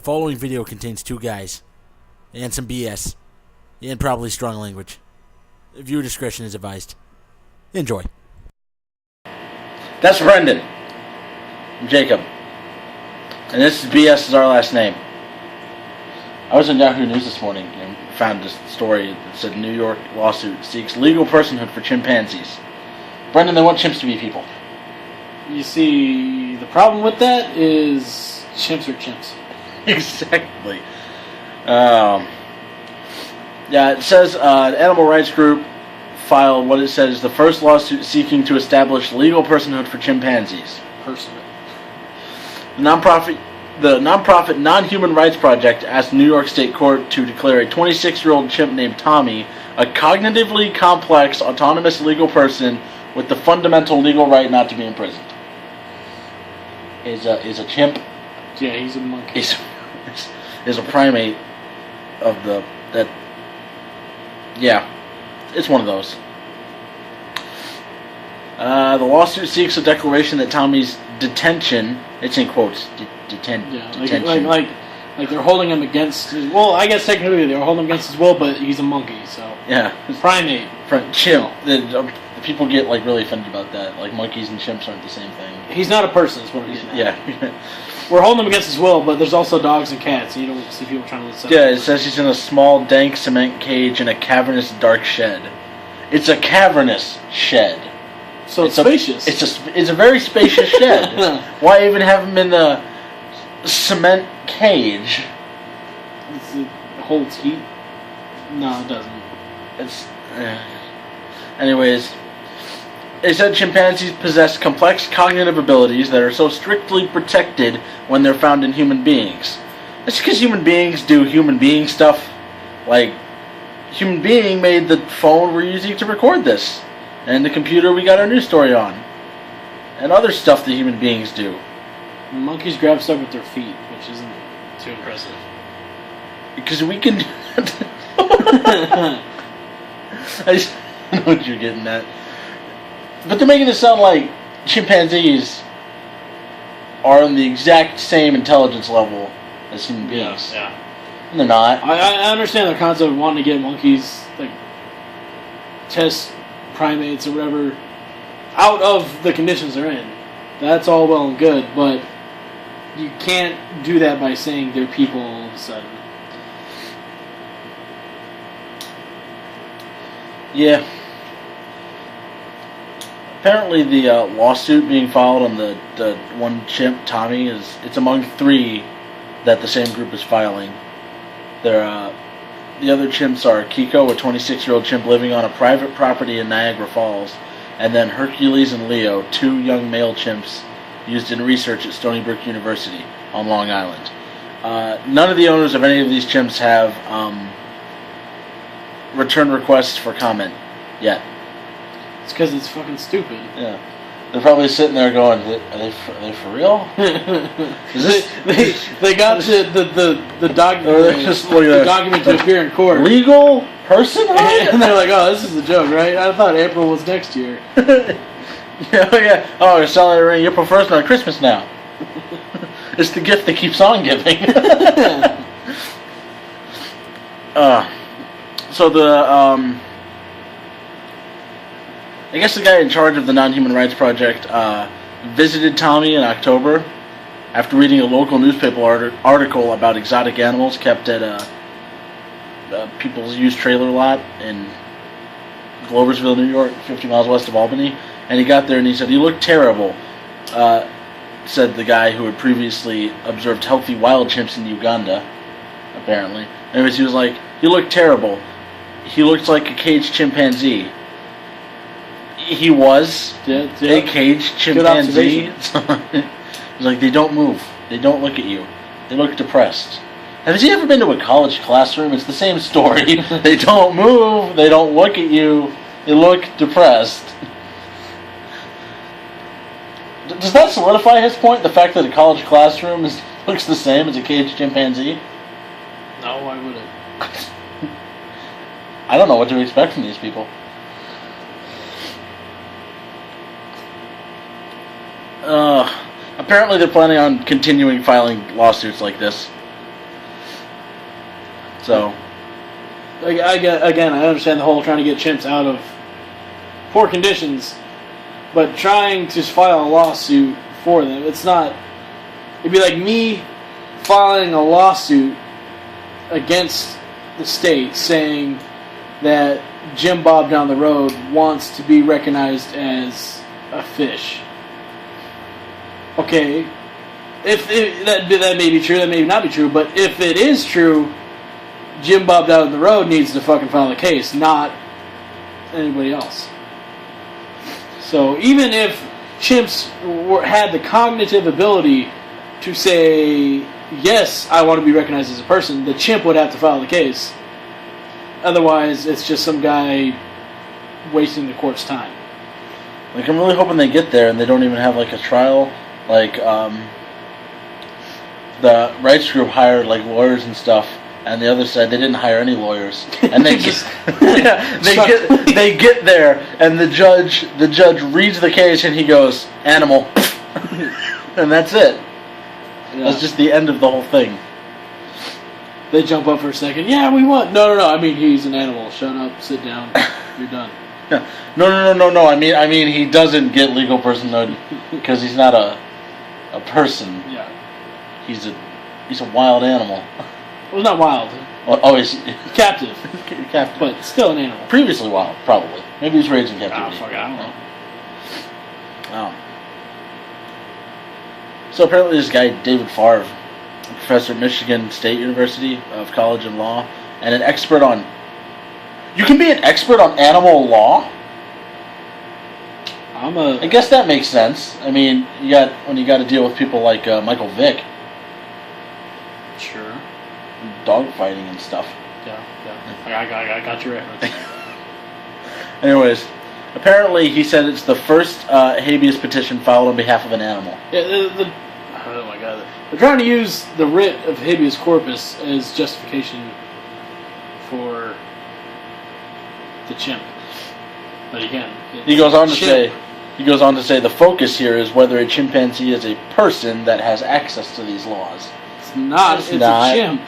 The following video contains two guys, and some BS, and probably strong language. Viewer discretion is advised. Enjoy. That's Brendan. I'm Jacob. And this is BS is our last name. I was on Yahoo News this morning and found this story that said New York lawsuit seeks legal personhood for chimpanzees. Brendan, they want chimps to be people. You see, the problem with that is chimps are chimps. Exactly. Yeah, it says an animal rights group filed what it says is the first lawsuit seeking to establish legal personhood for chimpanzees. Personhood. The nonprofit Non-Human Rights Project asked New York State Court to declare a 26-year-old chimp named Tommy a cognitively complex, autonomous legal person with the fundamental legal right not to be imprisoned. Is a chimp? Yeah, he's a monkey. Is a primate of the that. Yeah, it's one of those. The lawsuit seeks a declaration that Tommy's detention, it's in quotes, detention. Like they're holding him against his, well, I guess technically they're holding him against his will, but he's a monkey, so. Yeah. Primate. Chimp. The people get like really offended about that. Like monkeys and chimps aren't the same thing. He's not a person, is what I'm getting at. Yeah. We're holding him against his will, but there's also dogs and cats, and you don't see people trying to listen. Yeah, it says he's in a small, dank cement cage in a cavernous, dark shed. It's a cavernous shed. So it's spacious. It's a very spacious shed. Why even have him in the cement cage? It holds heat? No, it doesn't. Anyways, they said chimpanzees possess complex cognitive abilities that are so strictly protected when they're found in human beings. That's because human beings do human being stuff. Like, human being made the phone we're using to record this, and the computer we got our news story on, and other stuff that human beings do. Monkeys grab stuff with their feet, which isn't too impressive. Because we can. I just know what you're getting at. But they're making it sound like chimpanzees are on the exact same intelligence level as human beings. Yeah. And they're not. I understand the concept of wanting to get monkeys, like, test primates or whatever, out of the conditions they're in. That's all well and good, but you can't do that by saying they're people all of a sudden. Yeah. Apparently the lawsuit being filed on the one chimp, Tommy, it's among three that the same group is filing. The other chimps are Kiko, a 26-year-old chimp living on a private property in Niagara Falls, and then Hercules and Leo, two young male chimps used in research at Stony Brook University on Long Island. None of the owners of any of these chimps have return requests for comment yet. It's because it's fucking stupid. Yeah. They're probably sitting there going, are they for real? they got the document to appear in court. Legal person? And they're like, oh, this is a joke, right? I thought April was next year. Yeah. Oh, you're selling it around April 1st on Christmas now. It's the gift that keeps on giving. So I guess the guy in charge of the Non-Human Rights Project visited Tommy in October after reading a local newspaper article about exotic animals kept at people's used trailer lot in Gloversville, New York, 50 miles west of Albany. And he got there and he said, "You look terrible," said the guy who had previously observed healthy wild chimps in Uganda, apparently. Anyways, he was like, "You look terrible. He looks like a caged chimpanzee." He was a caged chimpanzee. He's like, they don't move. They don't look at you. They look depressed. Have you ever been to a college classroom? It's the same story. They don't move. They don't look at you. They look depressed. Does that solidify his point? The fact that a college classroom looks the same as a caged chimpanzee? No, why would it? I don't know what to expect from these people. Apparently they're planning on continuing filing lawsuits like this. So, again, I understand the whole trying to get chimps out of poor conditions, but trying to file a lawsuit for them, it's not. It'd be like me filing a lawsuit against the state saying that Jim Bob down the road wants to be recognized as a fish. Okay, if that may be true, that may not be true, but if it is true, Jim Bob down the road needs to fucking file a case, not anybody else. So even if chimps had the cognitive ability to say, yes, I want to be recognized as a person, the chimp would have to file the case. Otherwise, it's just some guy wasting the court's time. like, I'm really hoping they get there and they don't even have, like, a trial. Like, the rights group hired, like, lawyers and stuff, and the other side, they didn't hire any lawyers. And they just, yeah, they get there, and the judge reads the case, and he goes, animal. And that's it. Yeah. That's just the end of the whole thing. They jump up for a second. Yeah, we won. No. I mean, he's an animal. Shut up. Sit down. You're done. Yeah. No. I mean, he doesn't get legal personhood because he's not a person. Yeah. He's a wild animal. Well, not wild. Oh, he's Captive. captive, But still an animal. previously wild, probably. Maybe he's raised in captivity. Oh, fuck, I don't know. Oh. So apparently this guy, David Favre, a professor at Michigan State University of College and Law, and an expert on... You can be an expert on animal law? I guess that makes sense. I mean, when you got to deal with people like Michael Vick. Sure. Dog fighting and stuff. Yeah. I got your reference. Anyways, apparently he said it's the first habeas petition filed on behalf of an animal. Yeah, oh my god. They're trying to use the writ of habeas corpus as justification for the chimp. But again, He goes on to say the focus here is whether a chimpanzee is a person that has access to these laws. It's not. It's not. a chimp.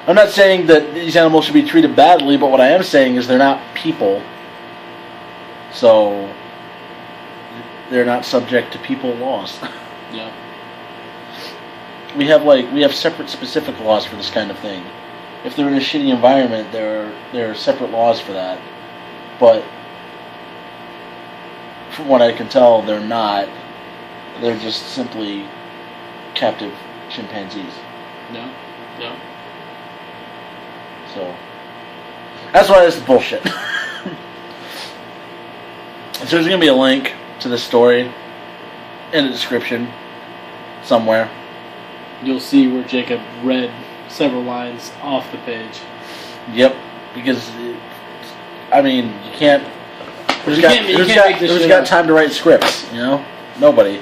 I'm not saying that these animals should be treated badly, but what I am saying is they're not people. So they're not subject to people laws. Yeah. We have separate specific laws for this kind of thing. If they're in a shitty environment, there are separate laws for that. But from what I can tell, they're not. They're just simply captive chimpanzees. No. So that's why this is bullshit. So there's going to be a link to the story in the description somewhere. You'll see where Jacob read several lines off the page. Yep, because I mean you can't. Who's got time to write scripts? You know, nobody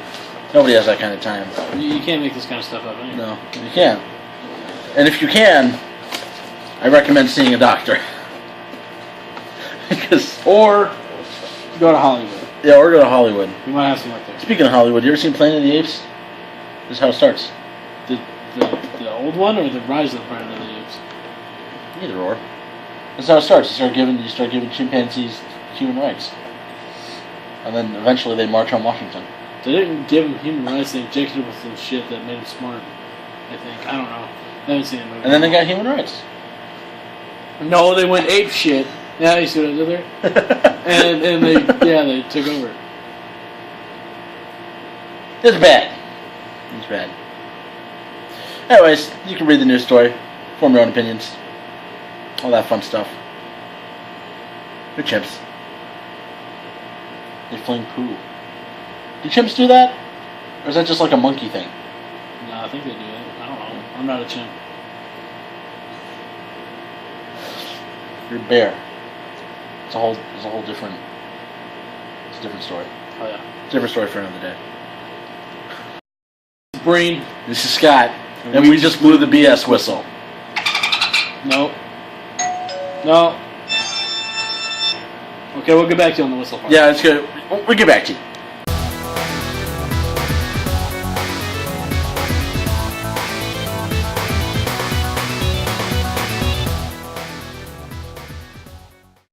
has that kind of time. You can't make this kind of stuff up anyway. No, you can't. And if you can, I recommend seeing a doctor. Or go to Hollywood. Yeah, or go to Hollywood. You might have some luck there. Speaking of Hollywood, you ever seen Planet of the Apes? This is how it starts. The old one or the Rise of the Planet of the Apes? Either or. That's how it starts. You start giving chimpanzees human rights, and then eventually they march on Washington. They didn't give him human rights. They injected him with some shit that made him smart. I think. I don't know. I haven't seen the movie. And then they got human rights. No, they went ape shit. Yeah, you see what I did there? and they took over. It's bad. It's bad. Anyways, you can read the news story, form your own opinions, all that fun stuff. They're chimps. They fling poo. Do chimps do that? Or is that just like a monkey thing? No, I think they do it. I don't know. I'm not a chimp. You're a bear. It's a whole different. It's a different story. Oh yeah. It's a different story for another day. Breen. This is Scott, and we just blew the BS whistle. No. Okay, we'll get back to you on the whistle part. Yeah, it's good. We'll get back to you.